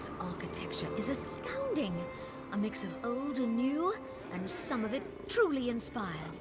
This architecture is astounding. A mix of old and new, and some of it truly inspired.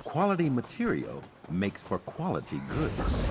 Quality material makes for quality goods.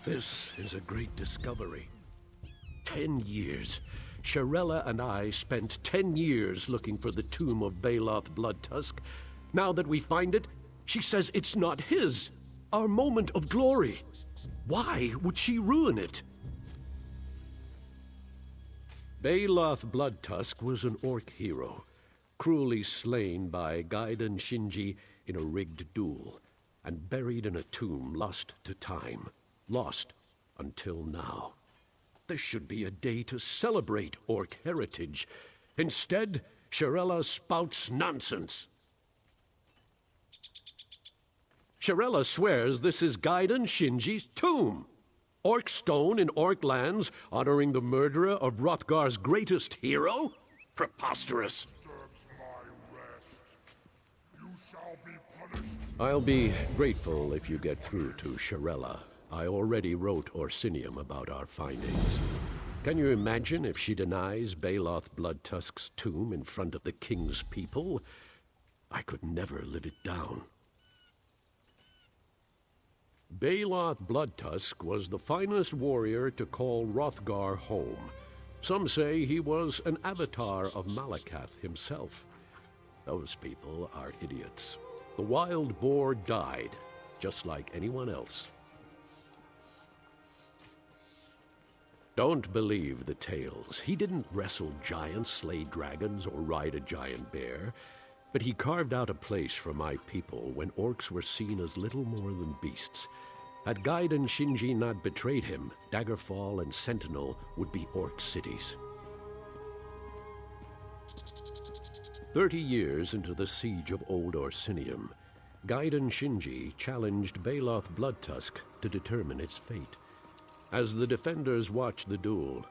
This is a great discovery. 10 years. Shirella and I spent 10 years looking for the tomb of Baloth Bloodtusk. Now that we find it, she says it's not his. Our moment of glory. Why would she ruin it? Baloth Bloodtusk was an orc hero, cruelly slain by Gaiden Shinji in a rigged duel, and buried in a tomb lost to time. Lost until now. There should be a day to celebrate orc heritage. Instead, Shirella spouts nonsense. Shirella swears this is Gaiden Shinji's tomb. Orc stone in orc lands, honoring the murderer of Hrothgar's greatest hero? Preposterous. I'll be grateful if you get through to Shirella. I already wrote Orsinium about our findings. Can you imagine if she denies Baloth Bloodtusk's tomb in front of the king's people? I could never live it down. Baloth Bloodtusk was the finest warrior to call Hrothgar home. Some say he was an avatar of Malakath himself. Those people are idiots. The wild boar died, just like anyone else. Don't believe the tales. He didn't wrestle giants, slay dragons, or ride a giant bear. But he carved out a place for my people when orcs were seen as little more than beasts. Had Gaiden Shinji not betrayed him, Daggerfall and Sentinel would be orc cities. 30 years into the siege of Old Orsinium, Gaiden Shinji challenged Baloth Bloodtusk to determine its fate. As the defenders watched the duel,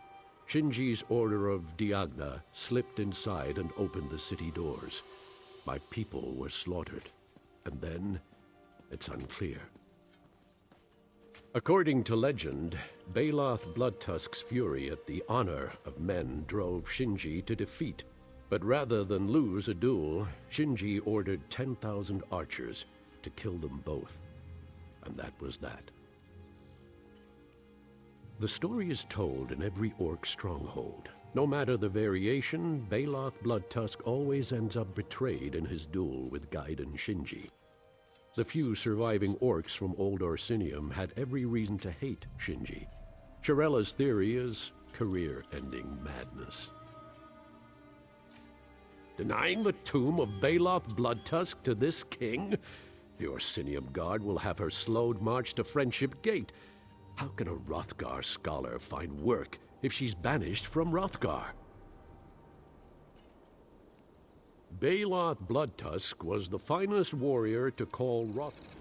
Shinji's order of Diagna slipped inside and opened the city doors. My people were slaughtered, and then it's unclear. According to legend, Baloth Bloodtusk's fury at the honor of men drove Shinji to defeat. But rather than lose a duel, Shinji ordered 10,000 archers to kill them both. And that was that. The story is told in every orc stronghold. No matter the variation, Baloth Bloodtusk always ends up betrayed in his duel with Gaiden Shinji. The few surviving orcs from Old Orsinium had every reason to hate Shinji. Chirella's theory is career-ending madness. Denying the tomb of Baloth Bloodtusk to this king? The Orsinium Guard will have her slowed march to Friendship Gate. How can a Hrothgar scholar find work if she's banished from Hrothgar? Baloth Bloodtusk was the finest warrior to call Hrothgar.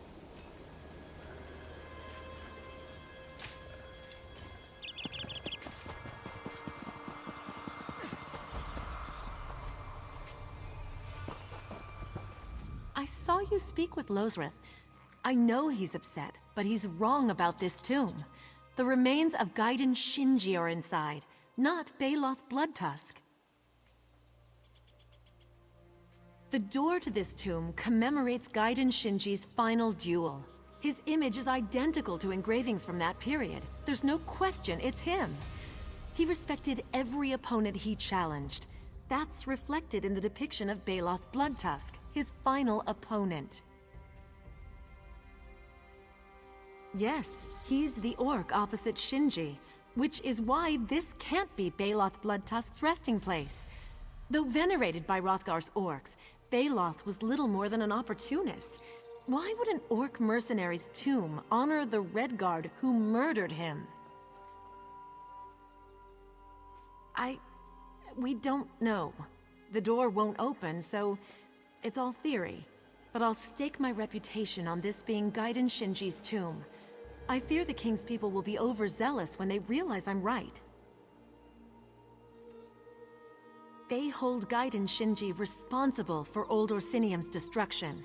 I saw you speak with Losrith. I know he's upset, but he's wrong about this tomb. The remains of Gaiden Shinji are inside, not Baloth Bloodtusk. The door to this tomb commemorates Gaiden Shinji's final duel. His image is identical to engravings from that period. There's no question it's him. He respected every opponent he challenged. That's reflected in the depiction of Baloth Bloodtusk, his final opponent. Yes, he's the orc opposite Shinji, which is why this can't be Baloth Bloodtusk's resting place. Though venerated by Hrothgar's orcs, Baloth was little more than an opportunist. Why would an orc mercenary's tomb honor the Redguard who murdered him? We don't know. The door won't open, so it's all theory. But I'll stake my reputation on this being Gaiden Shinji's tomb. I fear the king's people will be overzealous when they realize I'm right. They hold Gaiden Shinji responsible for Old Orsinium's destruction.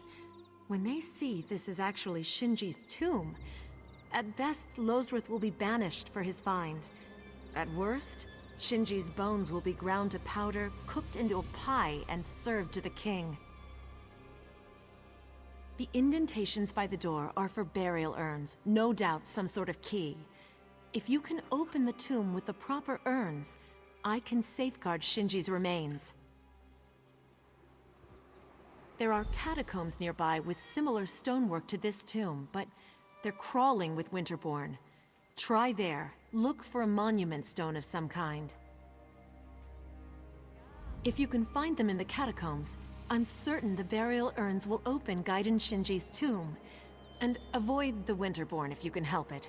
When they see this is actually Shinji's tomb, at best, Losrith will be banished for his find. At worst, Shinji's bones will be ground to powder, cooked into a pie, and served to the king. The indentations by the door are for burial urns, no doubt some sort of key. If you can open the tomb with the proper urns, I can safeguard Shinji's remains. There are catacombs nearby with similar stonework to this tomb, but they're crawling with Winterborn. Try there. Look for a monument stone of some kind. If you can find them in the catacombs, I'm certain the burial urns will open Gaiden Shinji's tomb. And avoid the Winterborn if you can help it.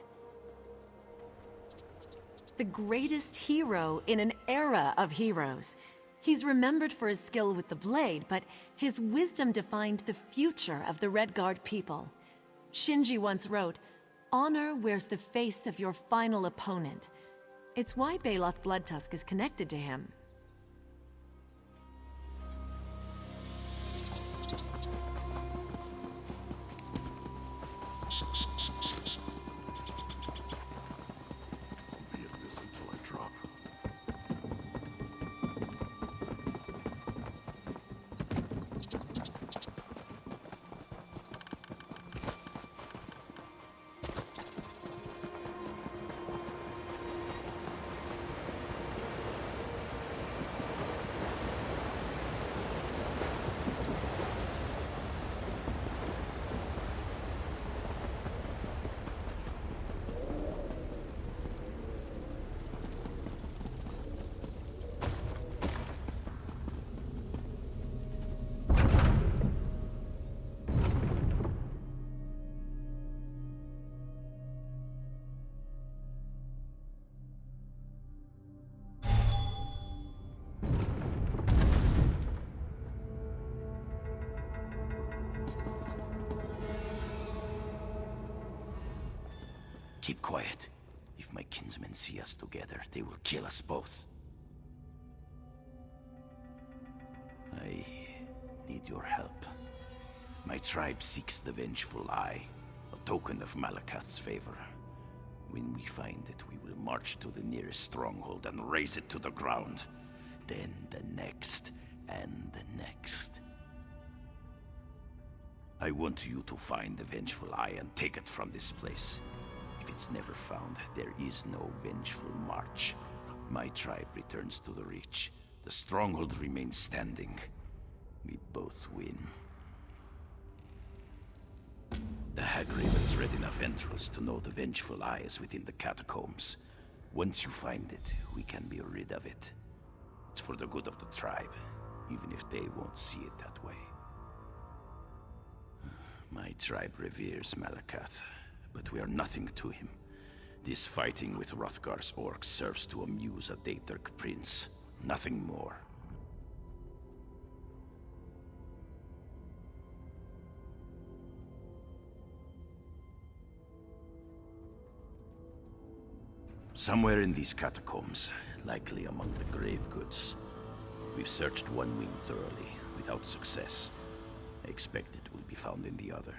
The greatest hero in an era of heroes. He's remembered for his skill with the blade, but his wisdom defined the future of the Redguard people. Shinji once wrote, "Honor wears the face of your final opponent." It's why Baloth Bloodtusk is connected to him. Be at this until I drop. quiet. If my kinsmen see us together, they will kill us both. I need your help. My tribe seeks the Vengeful Eye, a token of Malakath's favor. When we find it, we will march to the nearest stronghold and raze it to the ground. Then the next, and the next. I want you to find the Vengeful Eye and take it from this place. If it's never found, there is no Vengeful March. My tribe returns to the Reach. The stronghold remains standing. We both win. The Hag-Ravens read enough entrails to know the Vengeful Eye is within the catacombs. Once you find it, we can be rid of it. It's for the good of the tribe, even if they won't see it that way. My tribe reveres Malakath, but we are nothing to him. This fighting with Hrothgar's orcs serves to amuse a Daeturk prince, nothing more. Somewhere in these catacombs, likely among the grave goods. We've searched one wing thoroughly, without success. I expect it will be found in the other.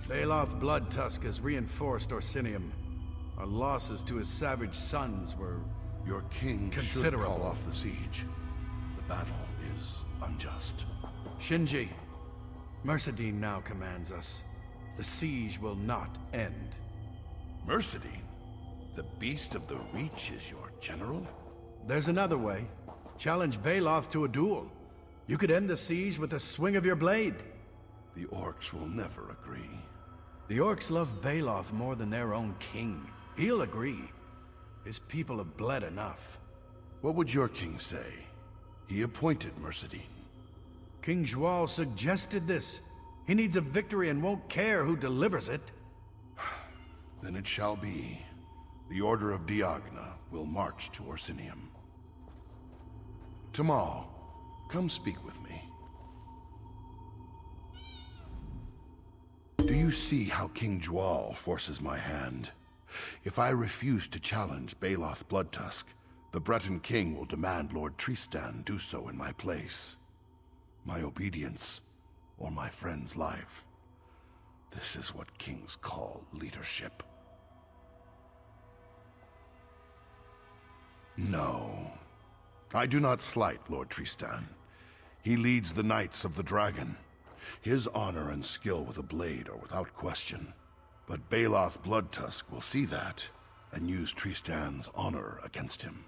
Baloth Bloodtusk has reinforced Orsinium. Our losses to his savage sons were Your king should considerable. call off the siege. The battle is unjust. Shinji, Mercedine now commands us. The siege will not end. Mercedine, the beast of the Reach, is your general? There's another way. Challenge Baloth to a duel. You could end the siege with a swing of your blade. The orcs will never agree. The orcs love Baloth more than their own king. He'll agree. His people have bled enough. What would your king say? He appointed Mercedine. King Zhual suggested this. He needs a victory and won't care who delivers it. Then it shall be. The Order of Diagna will march to Orsinium. Tamal, come speak with me. Do you see how King Zhual forces my hand? If I refuse to challenge Baloth Bloodtusk, the Breton king will demand Lord Tristan do so in my place. My obedience, or my friend's life. This is what kings call leadership. No. I do not slight Lord Tristan. He leads the Knights of the Dragon. His honor and skill with a blade are without question. But Baloth Bloodtusk will see that, and use Tristan's honor against him.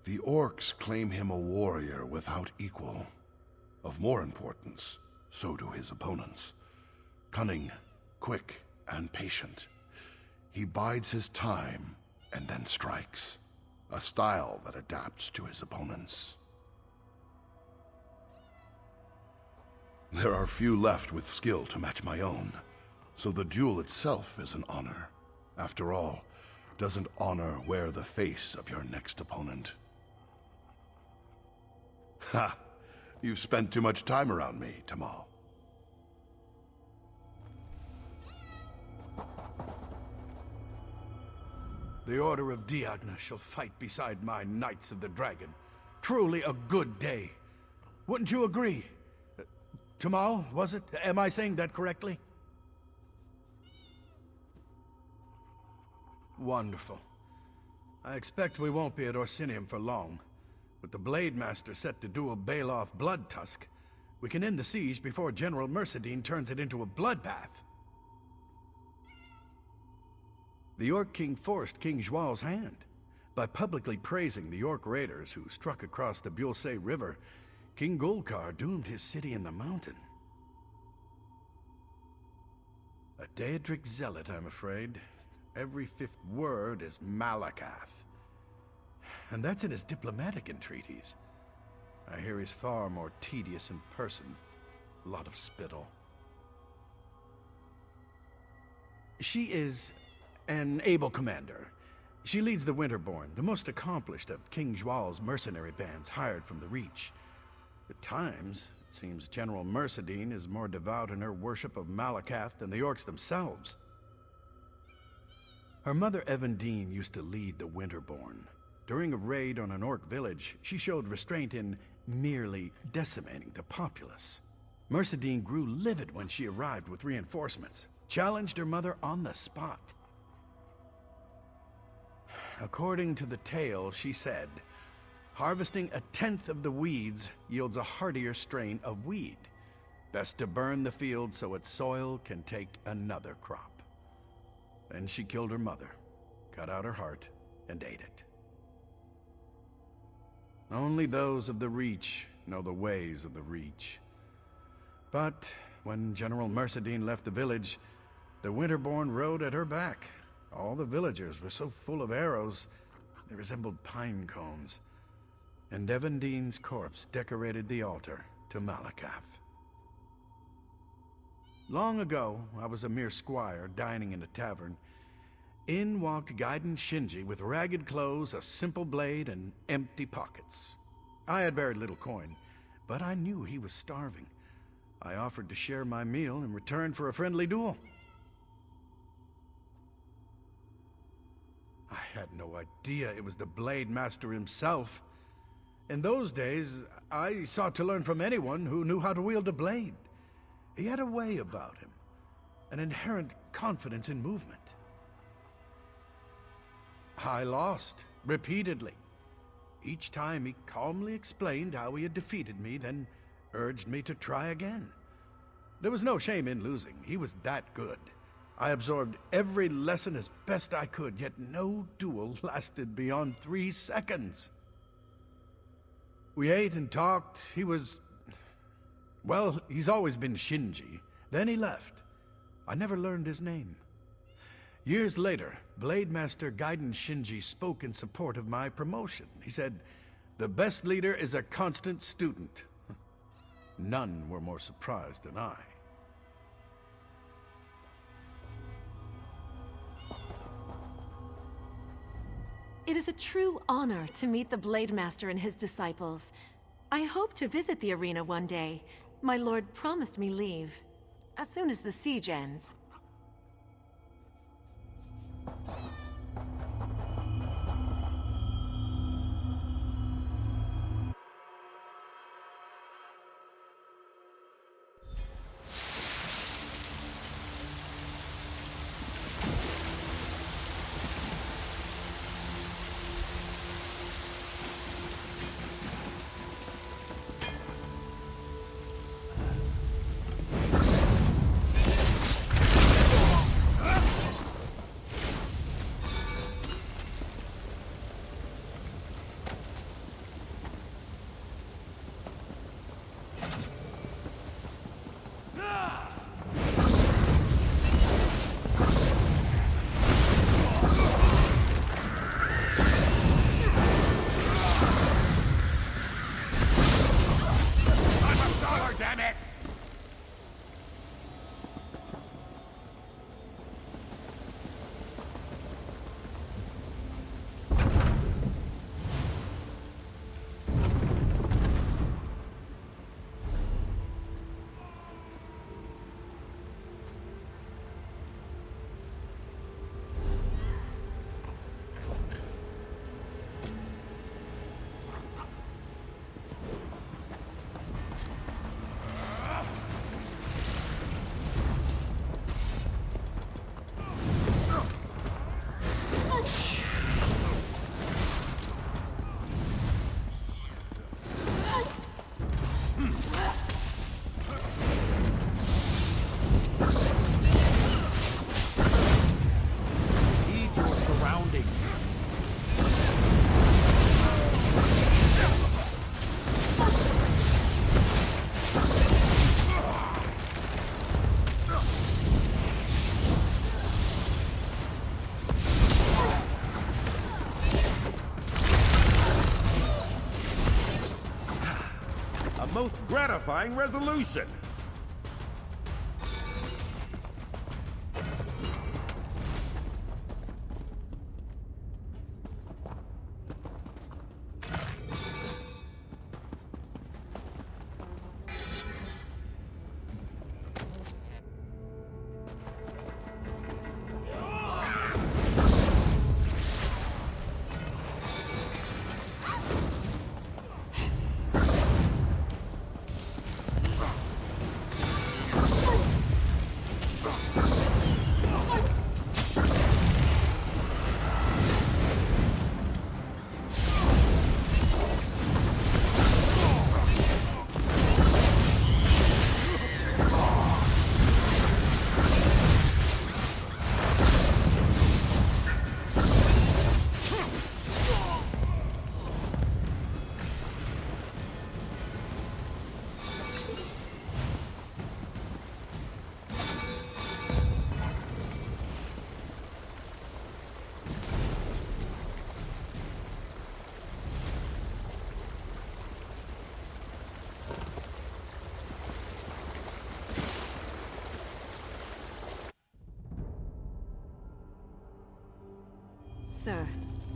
The orcs claim him a warrior without equal. Of more importance, so do his opponents. Cunning, quick, and patient. He bides his time and then strikes. A style that adapts to his opponents. There are few left with skill to match my own, so the duel itself is an honor. After all, doesn't honor wear the face of your next opponent? Ha! You've spent too much time around me, Tamal. The Order of Diagna shall fight beside my Knights of the Dragon. Truly a good day. Wouldn't you agree? Tamal, was it? Am I saying that correctly? Wonderful. I expect we won't be at Orsinium for long. With the Blade Master set to duel Baloth Bloodtusk, we can end the siege before General Mercedine turns it into a bloodbath. The Orc King forced King Zhual's hand. By publicly praising the Orc raiders who struck across the Bulse River, King Golkar doomed his city in the mountain. A Daedric zealot, I'm afraid. Every fifth word is Malakath. And that's in his diplomatic entreaties. I hear he's far more tedious in person. A lot of spittle. She is an able commander. She leads the Winterborn, the most accomplished of King Zhual's mercenary bands hired from the Reach. At times, it seems General Mercedine is more devout in her worship of Malakath than the orcs themselves. Her mother Evandine used to lead the Winterborn. During a raid on an orc village, she showed restraint in merely decimating the populace. Mercedine grew livid when she arrived with reinforcements, challenged her mother on the spot. According to the tale, she said, harvesting 1/10 of the weeds yields a hardier strain of weed. Best to burn the field so its soil can take another crop. Then she killed her mother, cut out her heart, and ate it. Only those of the Reach know the ways of the Reach. But when General Mercedine left the village, the Winterborn rode at her back. All the villagers were so full of arrows, they resembled pine cones. And Evandine's corpse decorated the altar to Malakath. Long ago, I was a mere squire dining in a tavern. In walked Gaiden Shinji with ragged clothes, a simple blade, and empty pockets. I had very little coin, but I knew he was starving. I offered to share my meal in return for a friendly duel. I had no idea it was the Blade Master himself. In those days, I sought to learn from anyone who knew how to wield a blade. He had a way about him, an inherent confidence in movement. I lost, repeatedly. Each time he calmly explained how he had defeated me, then urged me to try again. There was no shame in losing. He was that good. I absorbed every lesson as best I could, yet no duel lasted beyond 3 seconds. We ate and talked. He was... well, he's always been Shinji. Then he left. I never learned his name. Years later, Blade Master Gaiden Shinji spoke in support of my promotion. He said, "The best leader is a constant student." None were more surprised than I. It is a true honor to meet the Blade Master and his disciples. I hope to visit the arena one day. My lord promised me leave, as soon as the siege ends. Most gratifying resolution. Sir,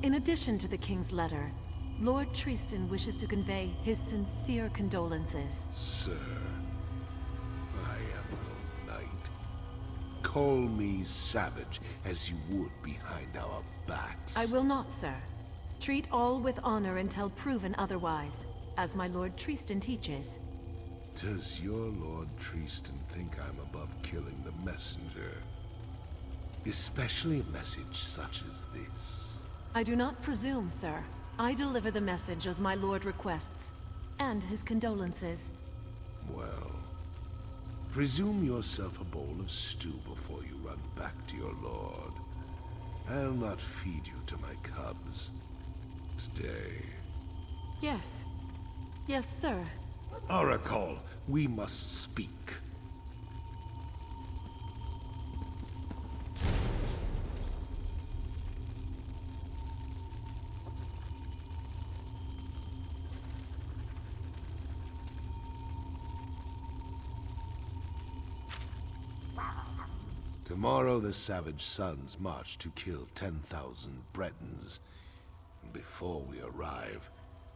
in addition to the King's letter, Lord Tristan wishes to convey his sincere condolences. Sir, I am no knight. Call me savage as you would behind our backs. I will not, sir. Treat all with honor until proven otherwise, as my Lord Tristan teaches. Does your Lord Tristan think I'm above killing the messenger? Especially a message such as this. I do not presume, sir. I deliver the message as my lord requests, and his condolences. Well, presume yourself a bowl of stew before you run back to your lord. I'll not feed you to my cubs today. Yes. Yes, sir. Oracle, we must speak. Tomorrow the savage sons march to kill 10,000 Bretons. Before we arrive,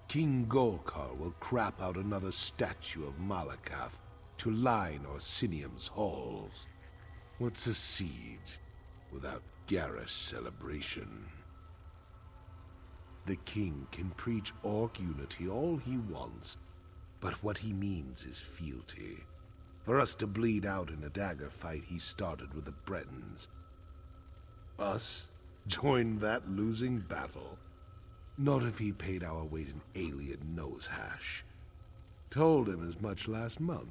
King Golkar will crap out another statue of Malakath to line Orsinium's halls. What's a siege without garish celebration? The king can preach orc unity all he wants, but what he means is fealty. For us to bleed out in a dagger fight he started with the Bretons. Us join that losing battle? Not if he paid our weight in alien nose hash. Told him as much last month.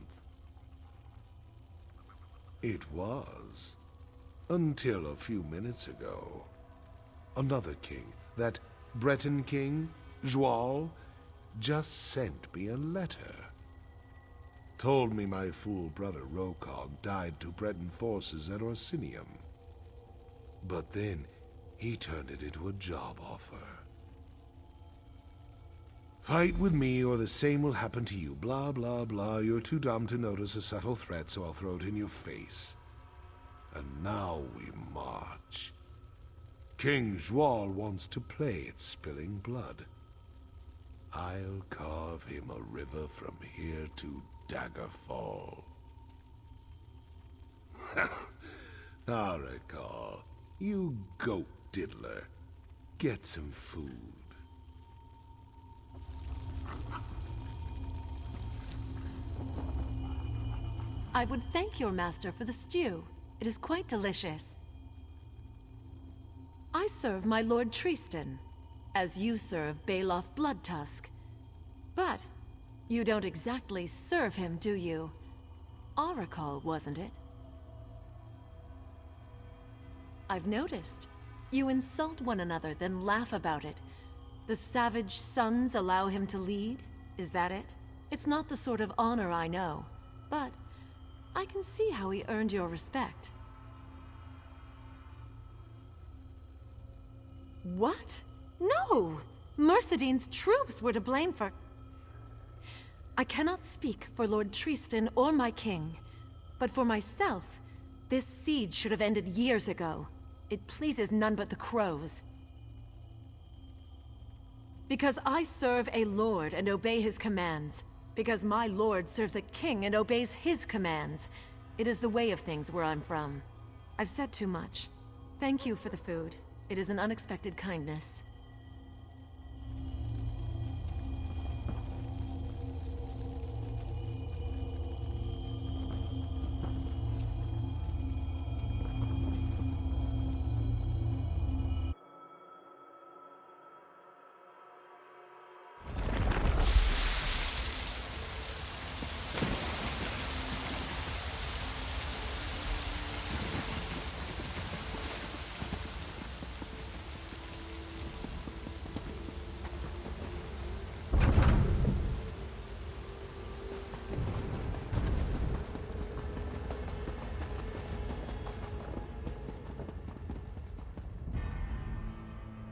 It was. Until a few minutes ago. Another king, that Breton king, Joal, just sent me a letter. Told me my fool brother Rokog died to Breton forces at Orsinium. But then, he turned it into a job offer. Fight with me or the same will happen to you. Blah, blah, blah. You're too dumb to notice a subtle threat, so I'll throw it in your face. And now we march. King Joal wants to play at spilling blood. I'll carve him a river from here to Daggerfall. Oracle, you goat diddler. Get some food. I would thank your master for the stew. It is quite delicious. I serve my Lord Tristan, as you serve Baloth Bloodtusk. But you don't exactly serve him, do you? Oracle, wasn't it? I've noticed. You insult one another, then laugh about it. The savage sons allow him to lead? Is that it? It's not the sort of honor I know, but I can see how he earned your respect. What? No! Mercedine's troops were to blame for... I cannot speak for Lord Tristan or my king, but for myself, this siege should have ended years ago. It pleases none but the crows. Because I serve a lord and obey his commands. Because my lord serves a king and obeys his commands. It is the way of things where I'm from. I've said too much. Thank you for the food. It is an unexpected kindness.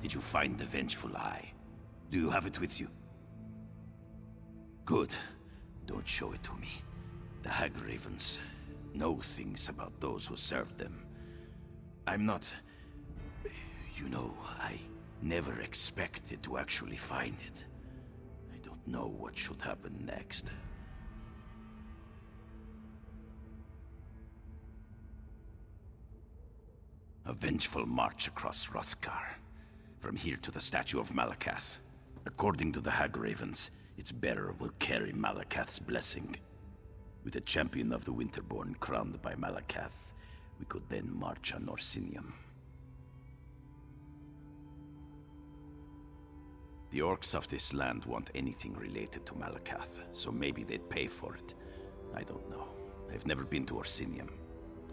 Did you find the vengeful eye? Do you have it with you? Good. Don't show it to me. The Hag Ravens know things about those who serve them. I'm not... You know, I never expected to actually find it. I don't know what should happen next. A vengeful march across Hrothgar. from here to the statue of Malakath. According to the Hag Ravens, its bearer will carry Malakath's blessing. With a champion of the Winterborn crowned by Malakath, we could then march on Orsinium. The orcs of this land want anything related to Malakath, so maybe they'd pay for it. I don't know. I've never been to Orsinium.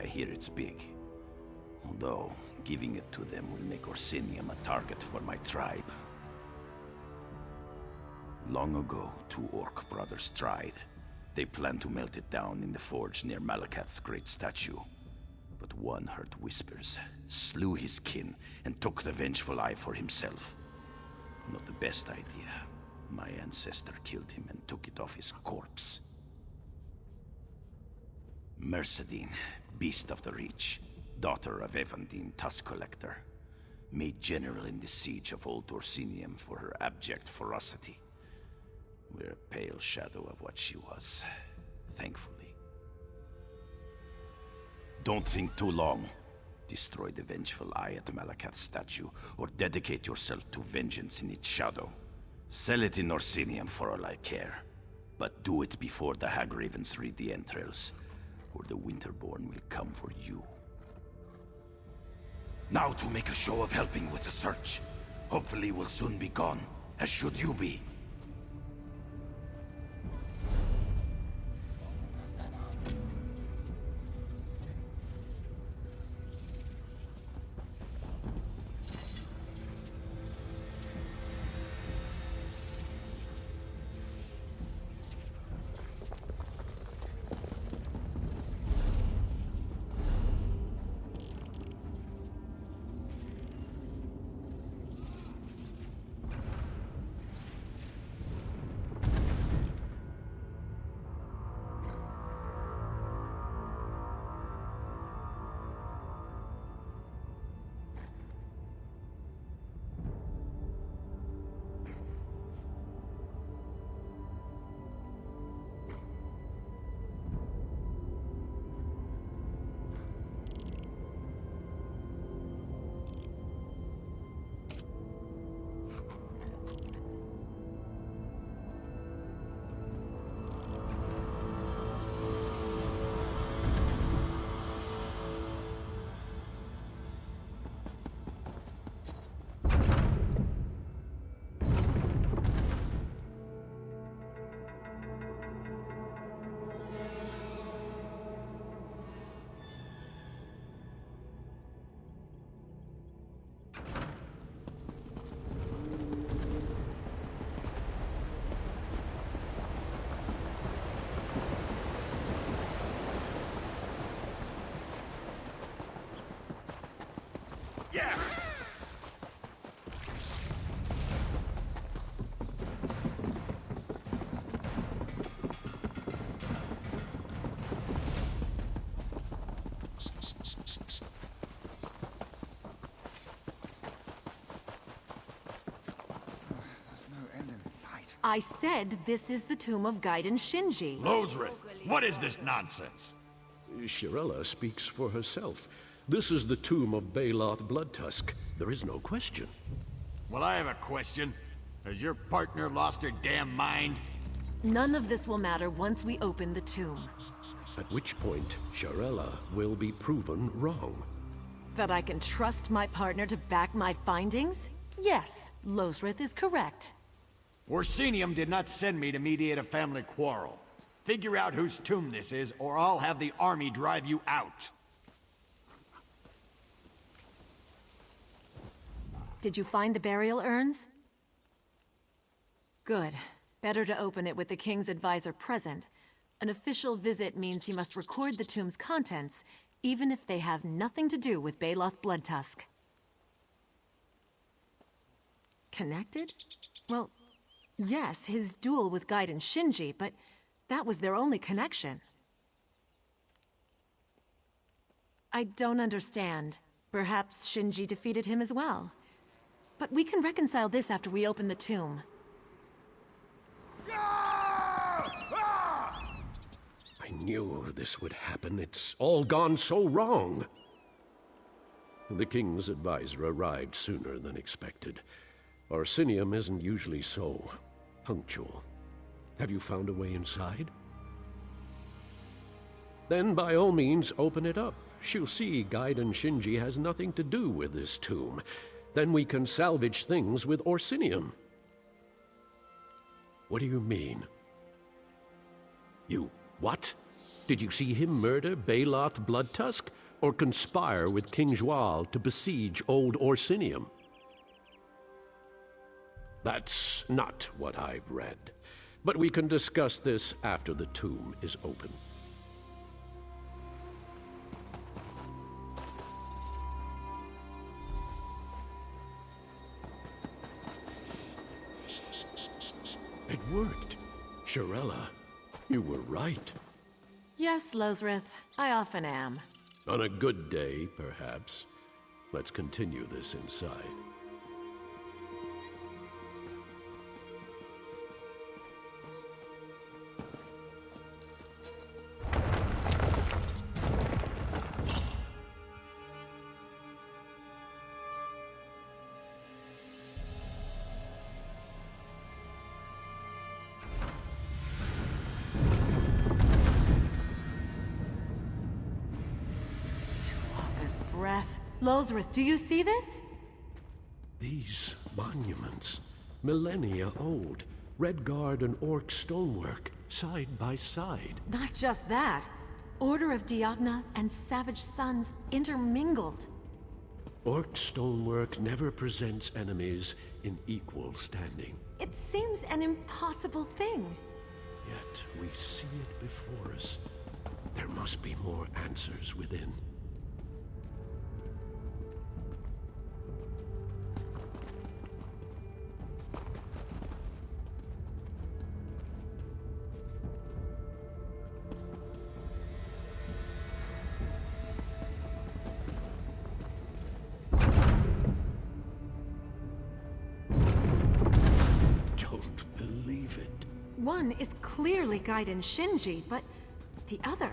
I hear it's big. Although, giving it to them will make Orsinium a target for my tribe. Long ago, 2 orc brothers tried. They planned to melt it down in the forge near Malakath's great statue. But one heard whispers, slew his kin, and took the vengeful eye for himself. Not the best idea. My ancestor killed him and took it off his corpse. Mercedine, Beast of the Reach, daughter of Evandine Tusk Collector, made general in the siege of Old Orsinium for her abject ferocity. We're a pale shadow of what she was, thankfully. Don't think too long. Destroy the vengeful eye at Malakath's statue, or dedicate yourself to vengeance in its shadow. Sell it in Orsinium for all I care. But do it before the Hag Ravens read the entrails, or the Winterborn will come for you. Now to make a show of helping with the search. Hopefully we'll soon be gone, as should you be. Yeah! I said this is the tomb of Gaiden Shinji. Lozrith, what is this nonsense? Shirella speaks for herself. This is the tomb of Baloth Bloodtusk. There is no question. Well, I have a question. Has your partner lost her damn mind? None of this will matter once we open the tomb. At which point, Shirella will be proven wrong. That I can trust my partner to back my findings? Yes, Lozrith is correct. Orsinium did not send me to mediate a family quarrel. Figure out whose tomb this is, or I'll have the army drive you out. Did you find the burial urns? Good. Better to open it with the king's advisor present. An official visit means he must record the tomb's contents, even if they have nothing to do with Baloth Bloodtusk. Connected? Well, yes, his duel with Gaiden Shinji, but that was their only connection. I don't understand. Perhaps Shinji defeated him as well. But we can reconcile this after we open the tomb. I knew this would happen. It's all gone so wrong. The king's advisor arrived sooner than expected. Orsinium isn't usually so punctual. Have you found a way inside? Then by all means open it up. She'll see Gaiden Shinji has nothing to do with this tomb. Then we can salvage things with Orsinium. What do you mean? You what? Did you see him murder Baloth Bloodtusk, or conspire with King Zhual to besiege old Orsinium? That's not what I've read. But we can discuss this after the tomb is open. It worked. Shirella, you were right. Yes, Losrith, I often am. On a good day, perhaps. Let's continue this inside. Breath. Losrith, do you see this? These monuments, millennia old, Redguard and Orc stonework, side by side. Not just that. Order of Diagna and Savage Sons intermingled. Orc stonework never presents enemies in equal standing. It seems an impossible thing. Yet we see it before us. There must be more answers within. One is clearly Gaiden Shinji, but the other...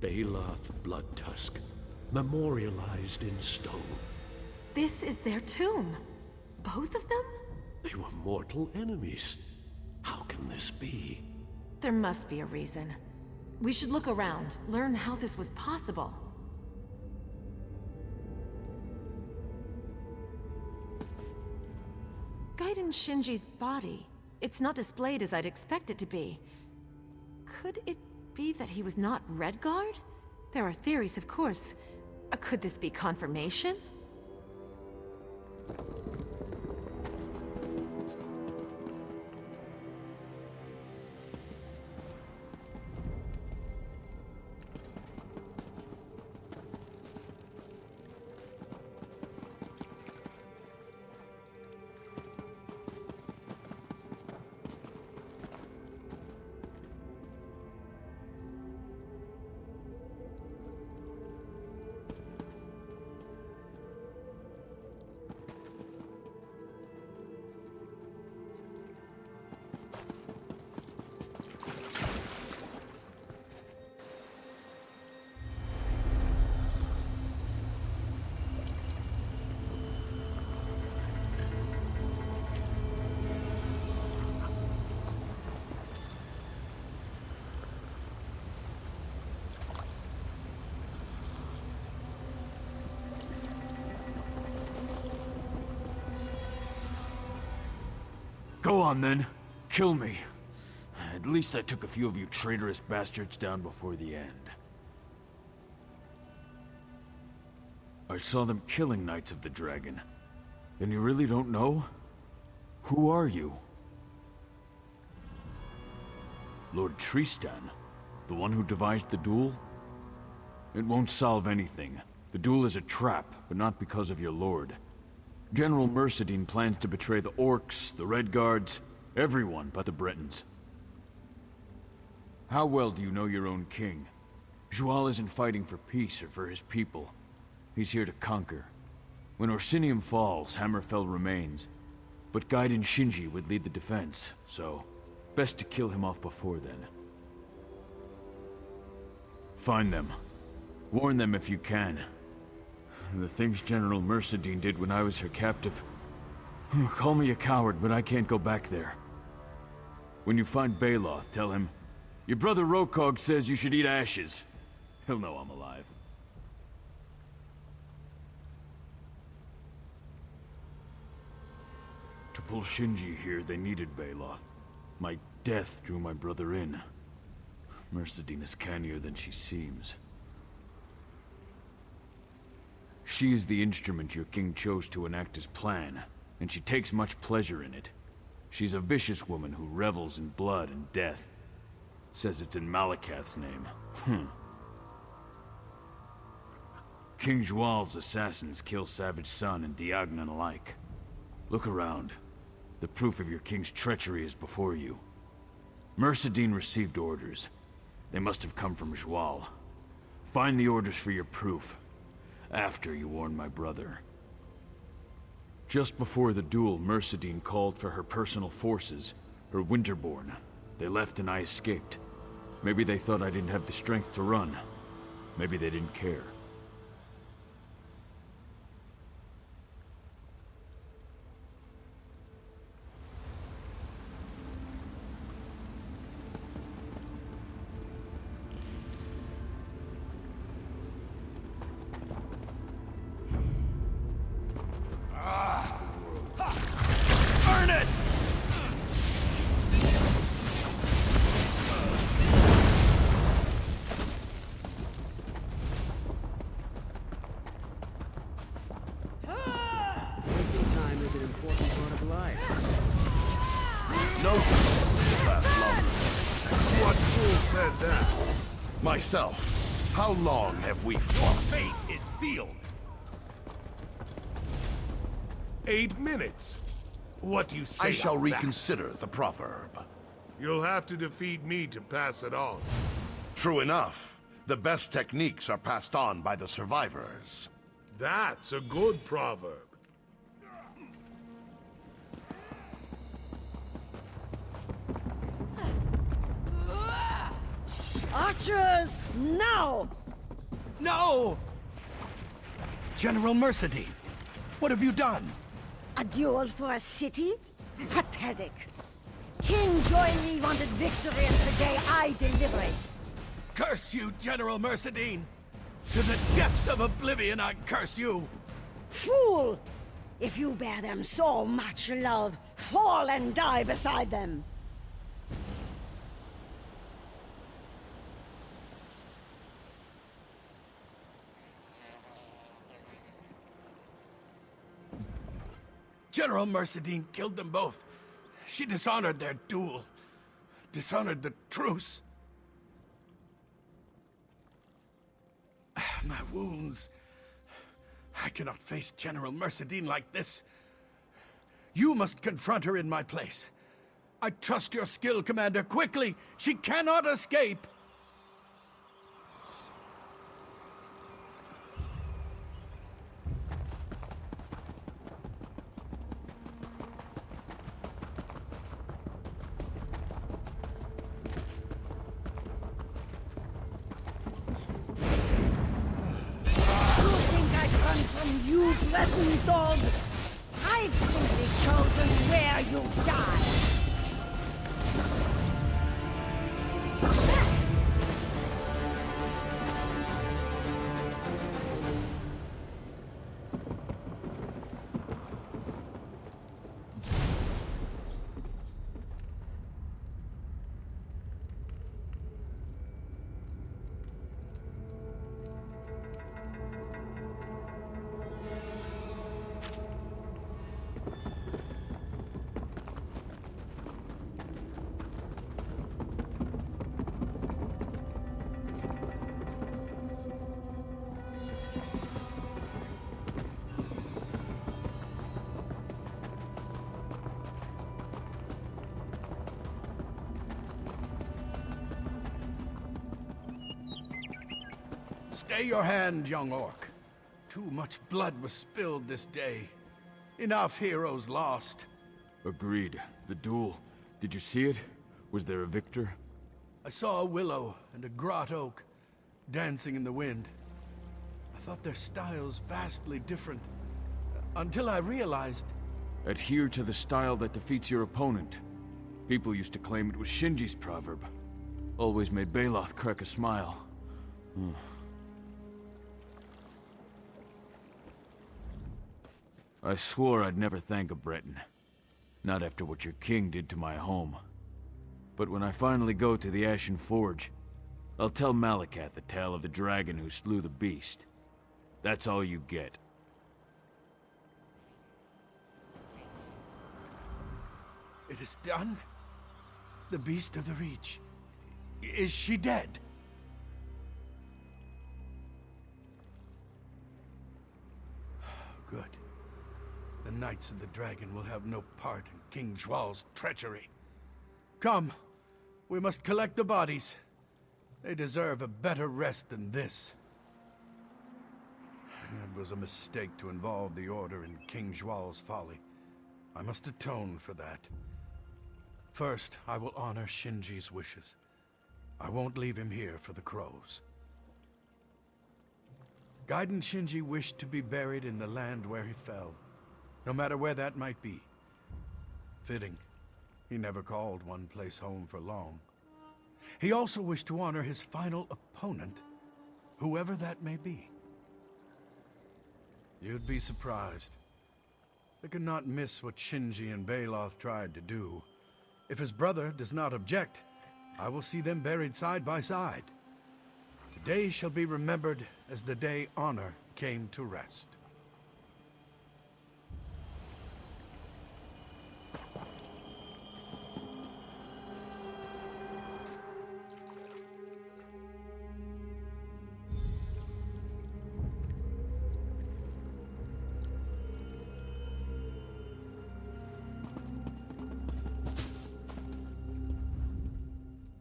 Baloth Bloodtusk, memorialized in stone. This is their tomb. Both of them? They were mortal enemies. How can this be? There must be a reason. We should look around, learn how this was possible. Gaiden Shinji's body. It's not displayed as I'd expect it to be. Could it be that he was not Redguard? There are theories, of course. Could this be confirmation? Go on, then. Kill me. At least I took a few of you traitorous bastards down before the end. I saw them killing Knights of the Dragon. Then you really don't know? Who are you? Lord Tristan? The one who devised the duel? It won't solve anything. The duel is a trap, but not because of your lord. General Mercedine plans to betray the Orcs, the Redguards, everyone but the Bretons. How well do you know your own king? Zhual isn't fighting for peace or for his people. He's here to conquer. When Orsinium falls, Hammerfell remains. But Gaiden Shinji would lead the defense, so best to kill him off before then. Find them. Warn them if you can. and the things General Mercedine did when I was her captive. Call me a coward, but I can't go back there. When you find Baloth, tell him, your brother Rokog says you should eat ashes. He'll know I'm alive. To pull Shinji here, they needed Baloth. My death drew my brother in. Mercedine is cannier than she seems. She is the instrument your king chose to enact his plan, and she takes much pleasure in it. She's a vicious woman who revels in blood and death. Says it's in Malakath's name. King Zhual's assassins kill Savage Sun and Diagnan alike. Look around. The proof of your king's treachery is before you. Mercedine received orders. They must have come from Zhual. Find the orders for your proof. After you warn my brother. Just before the duel, Mercedine called for her personal forces, her Winterborn. They left and I escaped. Maybe they thought I didn't have the strength to run. Maybe they didn't care. Myself. How long have we fought? Fate is sealed. 8 minutes. What do you say? I shall about that? reconsider the proverb. You'll have to defeat me to pass it on. True enough. The best techniques are passed on by the survivors. That's a good proverb. Archers, now! No! General Mercedine, what have you done? A duel for a city? Pathetic. King Joy wanted victory, and today I deliberate. Curse you, General Mercedine! To the depths of oblivion I curse you! Fool! If you bear them so much love, fall and die beside them. General Mercedine killed them both. She dishonored their duel. Dishonored the truce. My wounds. I cannot face General Mercedine like this. You must confront her in my place. I trust your skill, Commander. Quickly! She cannot escape! You bloody dog! I've simply chosen where you die! Stay your hand, young orc. Too much blood was spilled this day. Enough heroes lost. Agreed. The duel. Did you see it? Was there a victor? I saw a willow and a grot oak dancing in the wind. I thought their styles vastly different. Until I realized... Adhere to the style that defeats your opponent. People used to claim it was Shinji's proverb. Always made Baloth crack a smile. I swore I'd never thank a Breton. Not after what your king did to my home. But when I finally go to the Ashen Forge, I'll tell Malacath the tale of the dragon who slew the beast. That's all you get. It is done? The Beast of the Reach. Is she dead? Good. The Knights of the Dragon will have no part in King Zhual's treachery. Come, we must collect the bodies. They deserve a better rest than this. It was a mistake to involve the Order in King Zhual's folly. I must atone for that. First, I will honor Shinji's wishes. I won't leave him here for the crows. Gaiden Shinji wished to be buried in the land where he fell, no matter where that might be. Fitting. He never called one place home for long. He also wished to honor his final opponent, whoever that may be. You'd be surprised. They could not miss what Shinji and Baloth tried to do. If his brother does not object, I will see them buried side by side. Today shall be remembered as the day honor came to rest.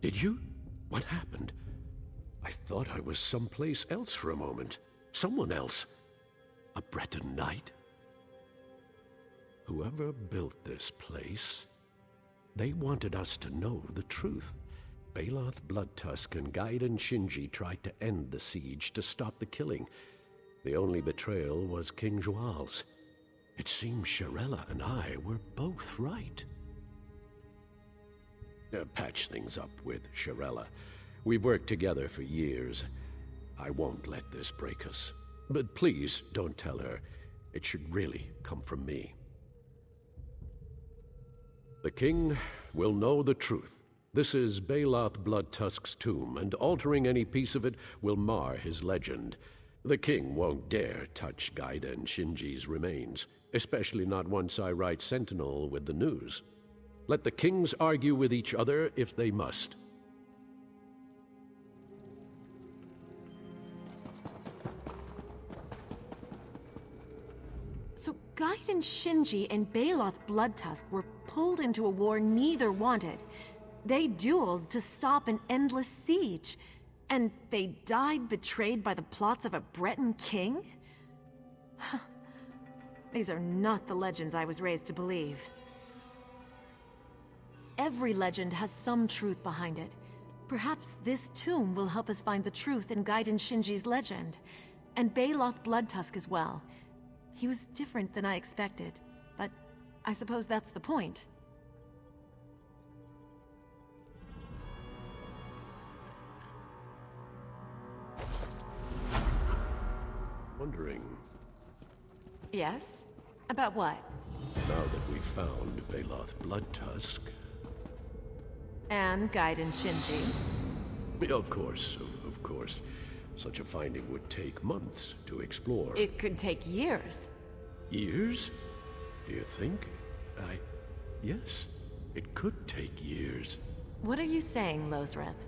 Did you? What happened? I thought I was someplace else for a moment. Someone else. A Breton knight? Whoever built this place, they wanted us to know the truth. Baloth Bloodtusk and Gaiden Shinji tried to end the siege to stop the killing. The only betrayal was King Zhual's. It seems Shirella and I were both right. Patch things up with Shirella. We've worked together for years. I won't let this break us. But please don't tell her. It should really come from me. The king will know the truth. This is Baloth Bloodtusk's tomb, and altering any piece of it will mar his legend. The king won't dare touch Gaiden Shinji's remains, especially not once I write Sentinel with the news. Let the kings argue with each other if they must. So Gaiden Shinji and Baloth Bloodtusk were pulled into a war neither wanted. They dueled to stop an endless siege. And they died betrayed by the plots of a Breton king? These are not the legends I was raised to believe. Every legend has some truth behind it. Perhaps this tomb will help us find the truth in Gaiden Shinji's legend. And Baloth Bloodtusk as well. He was different than I expected, but I suppose that's the point. Wondering... Yes? About what? Now that we've found Baloth Bloodtusk... And Gaiden Shinji. Of course. Such a finding would take months to explore. It could take years. Years? Do you think? Yes. It could take years. What are you saying, Losreth?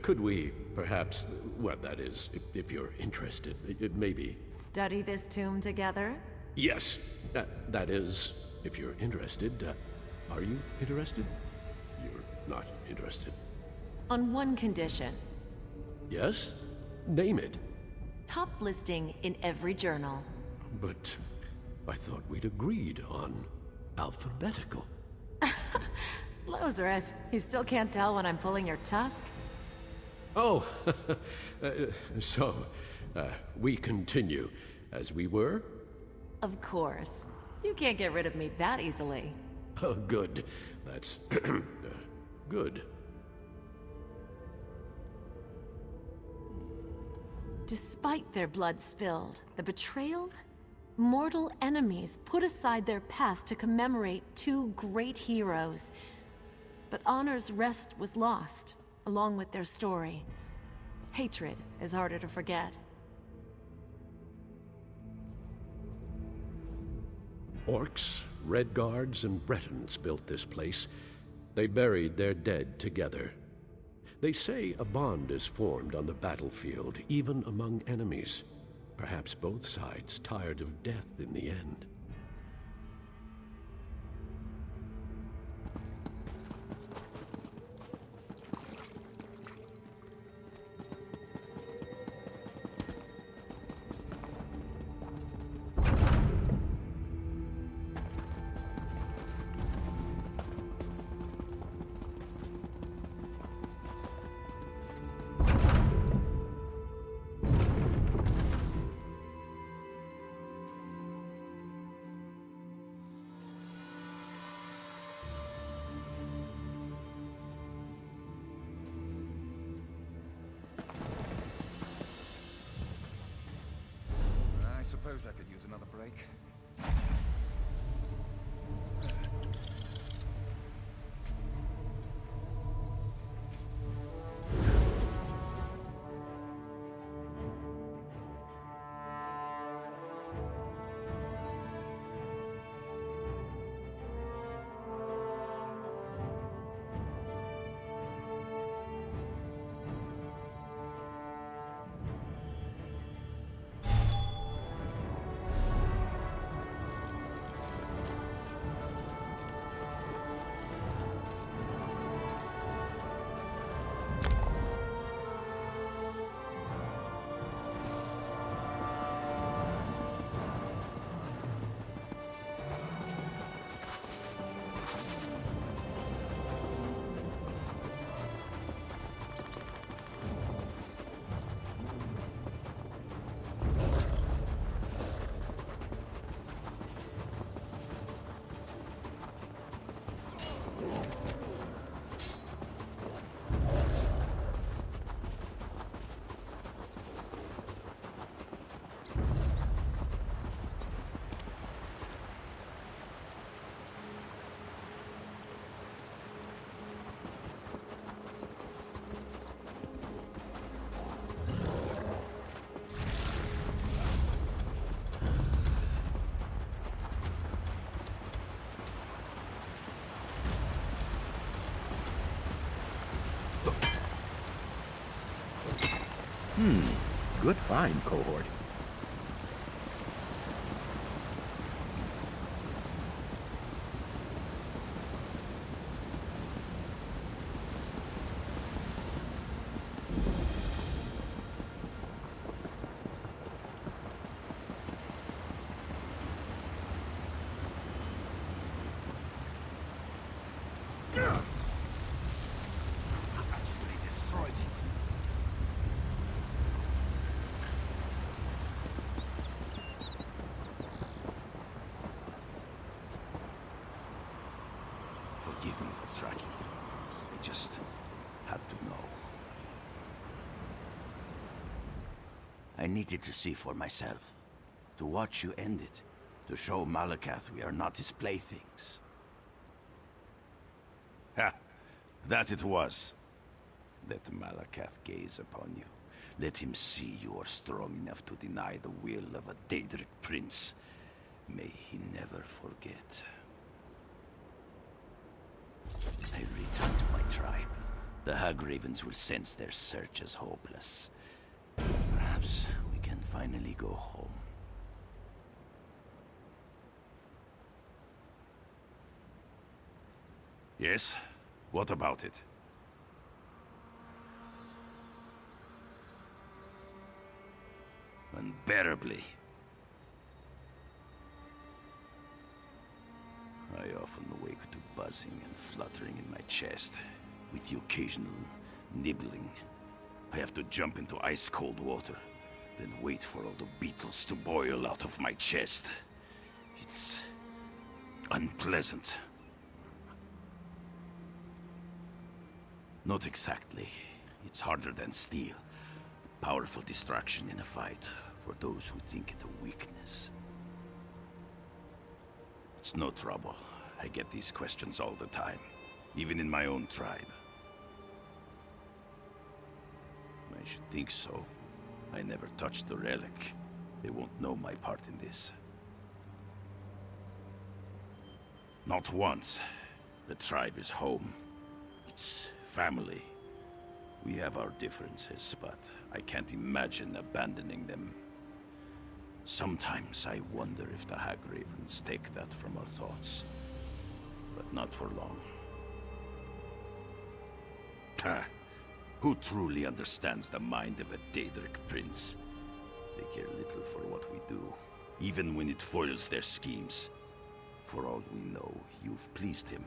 Could we, perhaps, well, that is, if you're interested, maybe... Study this tomb together? Yes. That is, if you're interested. Are you interested? You're not interested. On one condition. Yes? Name it. Top listing in every journal. But I thought we'd agreed on alphabetical. Losreth, you still can't tell when I'm pulling your tusk? Oh, so We continue, as we were? Of course. You can't get rid of me that easily. Oh, good. That's... good. Despite their blood spilled, the betrayal, mortal enemies put aside their past to commemorate two great heroes. But honor's rest was lost, along with their story. Hatred is harder to forget. Orcs, Red Guards, and Bretons built this place. They buried their dead together. They say a bond is formed on the battlefield, even among enemies. Perhaps both sides tired of death in the end. Suppose I could use another break. Good find, cohort. Forgive me for tracking you. I just had to know. I needed to see for myself. To watch you end it. To show Malakath we are not his playthings. Ha! That it was. Let Malakath gaze upon you. Let him see you are strong enough to deny the will of a Daedric prince. May he never forget. I return to my tribe. The Hag-Ravens will sense their search as hopeless. Perhaps we can finally go home. Yes? What about it? Unbearably. I often wake to buzzing and fluttering in my chest, with the occasional nibbling. I have to jump into ice-cold water, then wait for all the beetles to boil out of my chest. It's unpleasant. Not exactly. It's harder than steel. Powerful distraction in a fight for those who think it a weakness. It's no trouble. I get these questions all the time, even in my own tribe. I should think so. I never touched the relic. They won't know my part in this. Not once. The tribe is home. It's family. We have our differences, but I can't imagine abandoning them. Sometimes I wonder if the Hagravens take that from our thoughts. But not for long. Ha! Who truly understands the mind of a Daedric prince? They care little for what we do, even when it foils their schemes. For all we know, you've pleased him.